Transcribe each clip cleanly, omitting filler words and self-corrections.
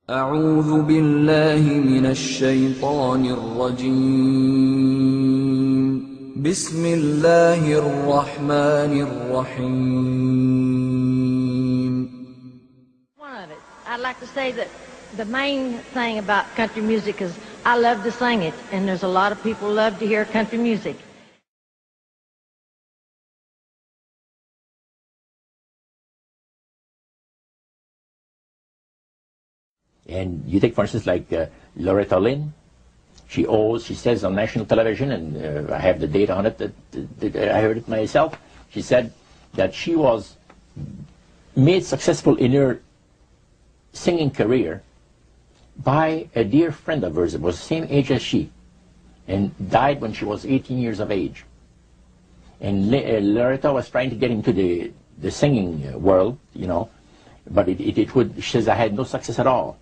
أعوذ بالله من الشيطان الرجيم بسم الله الرحمن الرحيم. One of it. I'd like to say that the main thing about country music is I love to sing it, and there's a lot of people who love to hear country music. And you take, for instance, like Loretta Lynn. She says on national television, and I have the data on it, that I heard it myself. She said that she was made successful in her singing career by a dear friend of hers that was the same age as she, and died when she was 18 years of age. And Loretta was trying to get into the singing world, you know, but she says, I had no success at all.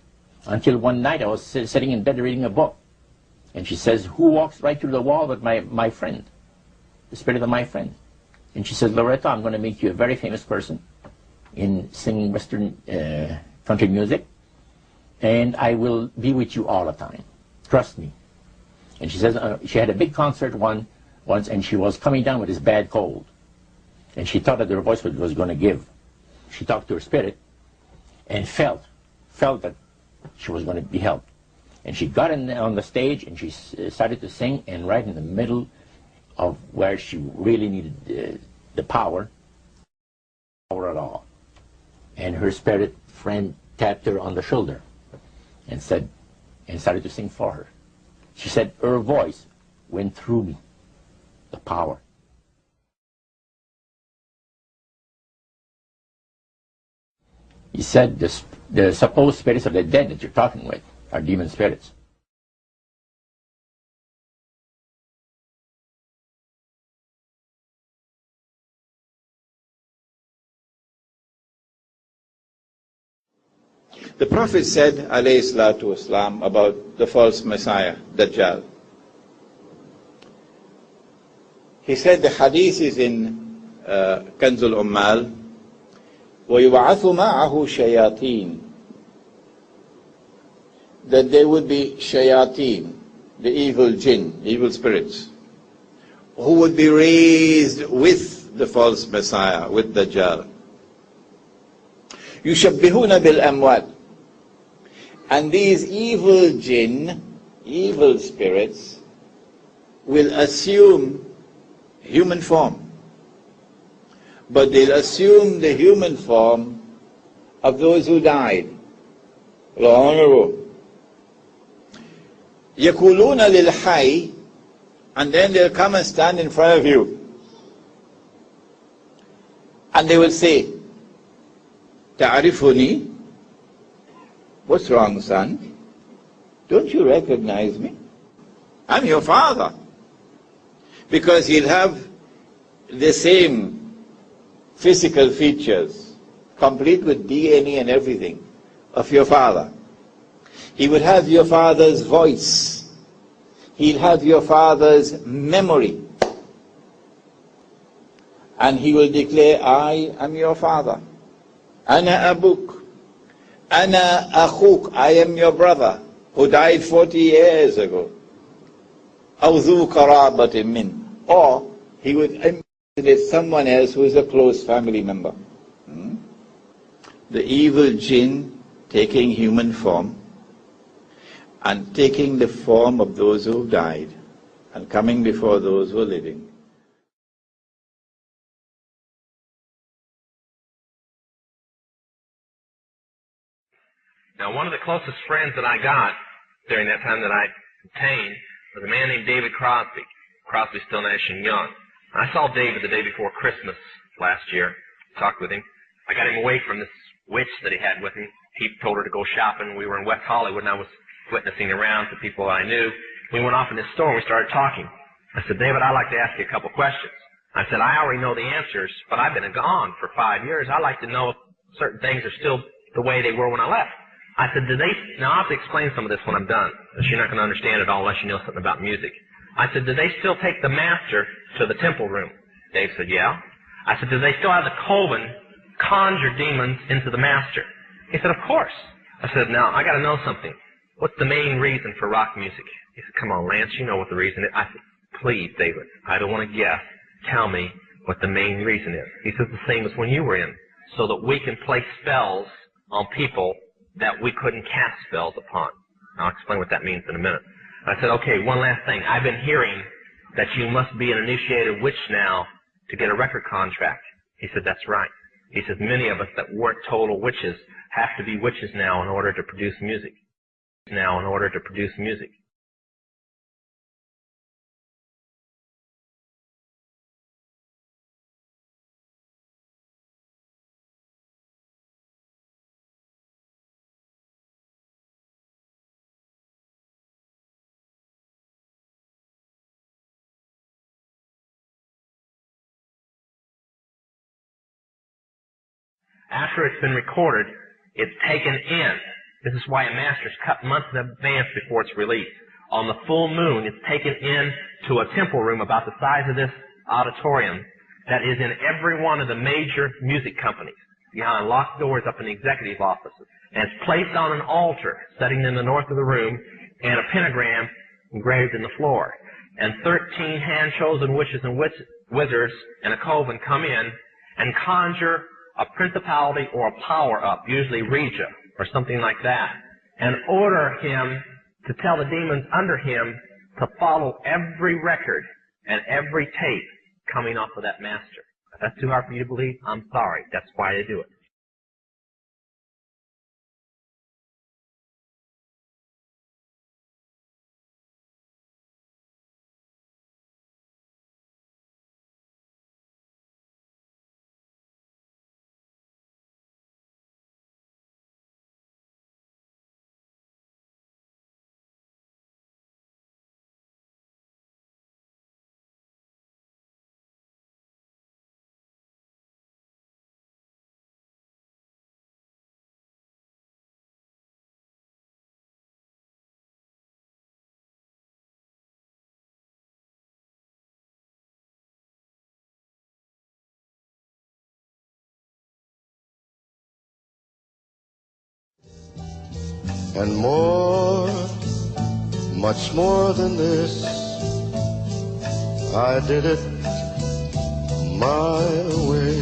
Until one night I was sitting in bed reading a book. And she says, who walks right through the wall but my friend, the spirit of my friend? And she says, Loretta, I'm going to make you a very famous person in singing Western country music, and I will be with you all the time. Trust me. And she says she had a big concert once, and she was coming down with this bad cold. And she thought that her voice was going to give. She talked to her spirit and felt that she was going to be helped. And she got on the stage and she started to sing, and right in the middle of where she really needed the power at all. And her spirit friend tapped her on the shoulder and said, and started to sing for her. She said, her voice went through me, the power. He said, the supposed spirits of the dead that you're talking with are demon spirits. The Prophet said, alayhi salatu wasalam, about the false Messiah, Dajjal. He said, the hadith is in Kanzul Ummal, وَيُبْعَثُ مَعَهُ شَيَاطِينَ, that there would be shayateen, the evil jinn, evil spirits, who would be raised with the false Messiah, with Dajjal. يُشَبِّهُونَ بِالْأَمْوَاتِ, and these evil jinn, evil spirits, will assume human form. But they'll assume the human form of those who died long ago. يَقُولُونَ لِلْحَيِّ, and then they'll come and stand in front of you. And they will say, تَعْرِفُنِي? What's wrong, son? Don't you recognize me? I'm your father. Because he'll have the same physical features, complete with DNA and everything, of your father. He would have your father's voice. He'll have your father's memory. And he will declare, I am your father. Ana abuk. Ana akhuk. I am your brother who died 40 years ago. Aw dhu qarabatin min. Or he would impersonate someone else who is a close family member. The evil jinn taking human form and taking the form of those who died and coming before those who are living. Now, one of the closest friends that I got during that time that I obtained was a man named David Crosby. Crosby, Still, Nash & Young. I saw David the day before Christmas last year, talked with him. I got him away from this witch that he had with him. He told her to go shopping. We were in West Hollywood, and I was witnessing around to people I knew. We went off in this store, and we started talking. I said, David, I'd like to ask you a couple questions. I said, I already know the answers, but I've been gone for 5 years. I'd like to know if certain things are still the way they were when I left. I said, now I'll have to explain some of this when I'm done, because you're not going to understand it all unless you know something about music. I said, do they still take the master to the temple room? Dave said, yeah. I said, do they still have the coven conjure demons into the master? He said, of course. I said, now, I got to know something. What's the main reason for rock music? He said, come on, Lance, you know what the reason is. I said, please, David, I don't want to guess. Tell me what the main reason is. He says, the same as when you were in, so that we can play spells on people that we couldn't cast spells upon. I'll explain what that means in a minute. I said, okay, one last thing. I've been hearing that you must be an initiated witch now to get a record contract. He said, that's right. He says, many of us that weren't total witches have to be witches now in order to produce music. Now in order to produce music. After it's been recorded, it's taken in. This is why a master's cut months in advance before it's released. On the full moon, it's taken in to a temple room about the size of this auditorium that is in every one of the major music companies, behind locked doors up in the executive offices. And it's placed on an altar sitting in the north of the room and a pentagram engraved in the floor. And 13 hand-chosen witches and wizards and a coven come in and conjure a principality or a power up, usually Regia or something like that, and order him to tell the demons under him to follow every record and every tape coming off of that master. If that's too hard for you to believe, I'm sorry. That's why they do it. And more, much more than this, I did it my way.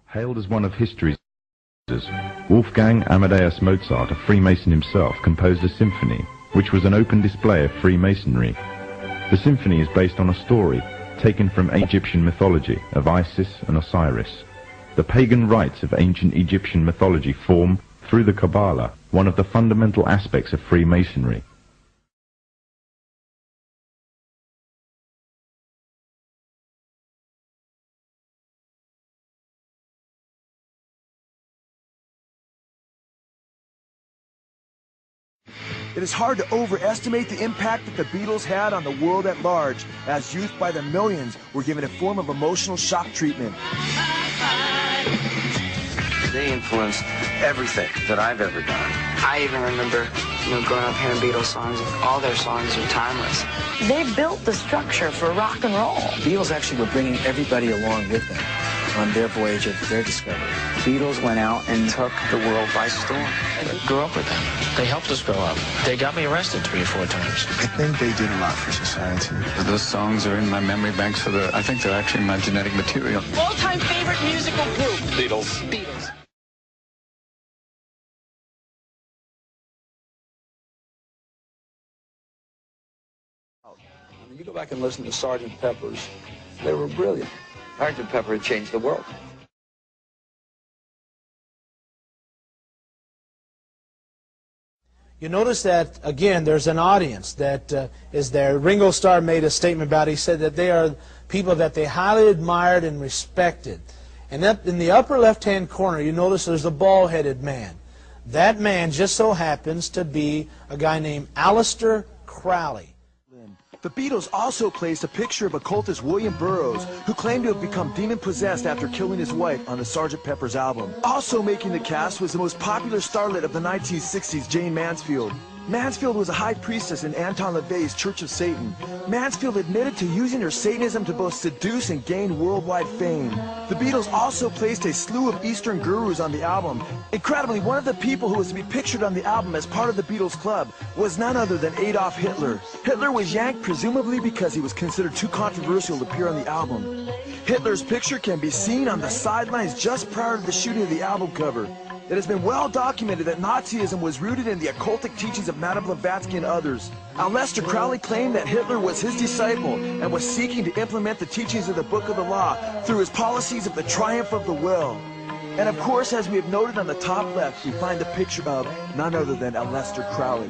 Hailed as one of history's Wolfgang Amadeus Mozart, a Freemason himself, composed a symphony, which was an open display of Freemasonry. The symphony is based on a story taken from Egyptian mythology of Isis and Osiris. The pagan rites of ancient Egyptian mythology form, through the Kabbalah, one of the fundamental aspects of Freemasonry. It is hard to overestimate the impact that the Beatles had on the world at large, as youth by the millions were given a form of emotional shock treatment. They influenced everything that I've ever done. I even remember, growing up hearing Beatles songs, and all their songs are timeless. They built the structure for rock and roll. The Beatles actually were bringing everybody along with them on their voyage of their discovery. The Beatles went out and took the world by storm. I grew up with them. They helped us grow up. They got me arrested 3 or 4 times. I think they did a lot for society. Those songs are in my memory banks for I think they're actually my genetic material. All-time favorite musical group? Beatles. Beatles. When you go back and listen to Sgt. Pepper's, they were brilliant. Sgt. Pepper changed the world. You notice that, again, there's an audience that is there. Ringo Starr made a statement about it. He said that they are people that they highly admired and respected. And up in the upper left-hand corner, you notice there's a bald-headed man. That man just so happens to be a guy named Aleister Crowley. The Beatles also placed a picture of occultist William Burroughs, who claimed to have become demon-possessed after killing his wife on the Sgt. Pepper's album. Also making the cast was the most popular starlet of the 1960s, Jane Mansfield. Mansfield was a high priestess in Anton LaVey's Church of Satan. Mansfield admitted to using her Satanism to both seduce and gain worldwide fame. The Beatles also placed a slew of Eastern gurus on the album. Incredibly, one of the people who was to be pictured on the album as part of the Beatles Club was none other than Adolf Hitler. Hitler was yanked presumably because he was considered too controversial to appear on the album. Hitler's picture can be seen on the sidelines just prior to the shooting of the album cover. It has been well documented that Nazism was rooted in the occultic teachings of Madame Blavatsky and others. Aleister Crowley claimed that Hitler was his disciple and was seeking to implement the teachings of the Book of the Law through his policies of the triumph of the will. And of course, as we have noted on the top left, we find the picture of none other than Aleister Crowley.